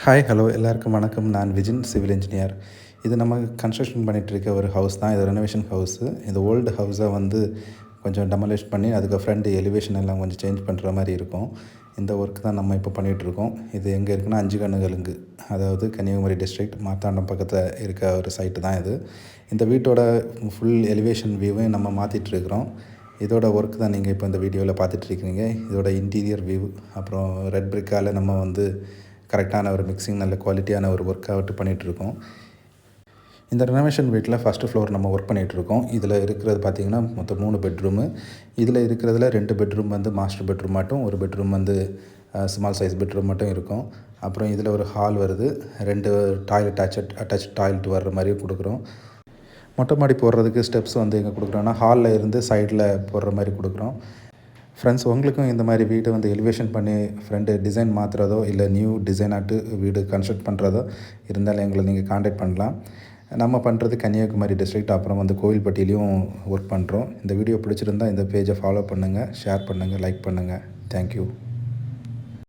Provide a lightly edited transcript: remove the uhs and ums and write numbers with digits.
Hi hello எல்லாருக்கும் வணக்கம். நான் விஜின், சிவில் இன்ஜினியர். இது நம்ம கன்ஸ்ட்ரக்ஷன் பண்ணிகிட்ருக்க ஒரு ஹவுஸ் தான். இது ரெனோவேஷன் ஹவுஸு. இந்த ஓல்டு ஹவுஸை வந்து கொஞ்சம் டெமாலிஷ் பண்ணி அதுக்கு ஃப்ரண்ட் எலிவேஷன் எல்லாம் கொஞ்சம் சேஞ்ச் பண்ணுற மாதிரி இருக்கும். இந்த ஒர்க் தான் நம்ம இப்போ பண்ணிகிட்ருக்கோம். இது எங்கே இருக்குன்னா அஞ்சுகண்ணுகலுங்கு, அதாவது கன்னியாகுமரி டிஸ்ட்ரிக்ட் மார்த்தாண்டம் பக்கத்தில் இருக்க ஒரு சைட்டு தான் இது. இந்த வீட்டோட ஃபுல் எலிவேஷன் வியூவையும் நம்ம மாற்றிட்டுருக்குறோம். இதோட ஒர்க் தான் நீங்கள் இப்போ இந்த வீடியோவில் பார்த்துட்ருக்கீங்க. இதோட இன்டீரியர் வியூ, அப்புறம் ரெட் பிரிக்கால் நம்ம வந்து கரெக்டான ஒரு மிக்சிங், நல்ல குவாலிட்டியான ஒரு ஒர்க் அவுட் பண்ணிகிட்ருக்கோம். இந்த ரெனோவேஷன் வீட்டில் ஃபஸ்ட்டு ஃப்ளோர் நம்ம ஒர்க் பண்ணிகிட்ருக்கோம். இதில் இருக்கிறது பார்த்திங்கன்னா மொத்தம் 3 பெட்ரூமு. இதில் இருக்கிறதுல 2 பெட்ரூம் வந்து மாஸ்டர் பெட்ரூம் மட்டும், ஒரு பெட்ரூம் வந்து ஸ்மால் சைஸ் பெட்ரூம் மட்டும் இருக்கும். அப்புறம் இதில் ஒரு ஹால் வருது, 2 டாய்லெட் அட்டாச் டாய்லெட் வர்ற மாதிரியும் கொடுக்குறோம். மொட்டை மாடி போடுறதுக்கு ஸ்டெப்ஸ் வந்து எங்கே கொடுக்குறோன்னா ஹாலில் இருந்து சைடில் போடுற மாதிரி கொடுக்குறோம். ஃப்ரெண்ட்ஸ், உங்களுக்கும் இந்த மாதிரி வீடு வந்து எலிவேஷன் பண்ணி ஃப்ரெண்டு டிசைன் மாற்றுறதோ இல்லை நியூ டிசைனாட்டு வீடு கன்ஸ்ட்ரக்ட் பண்ணுறதோ இருந்தாலும் எங்களை நீங்கள் காண்டாக்ட் பண்ணலாம். நம்ம பண்ணுறது கன்னியாகுமரி டிஸ்ட்ரிக்ட், அப்புறம் வந்து கோவில்பட்டியிலையும் ஒர்க் பண்ணுறோம். இந்த வீடியோ பிடிச்சிருந்தால் இந்த பேஜை ஃபாலோ பண்ணுங்கள், ஷேர் பண்ணுங்கள், லைக் பண்ணுங்கள். தேங்க்யூ.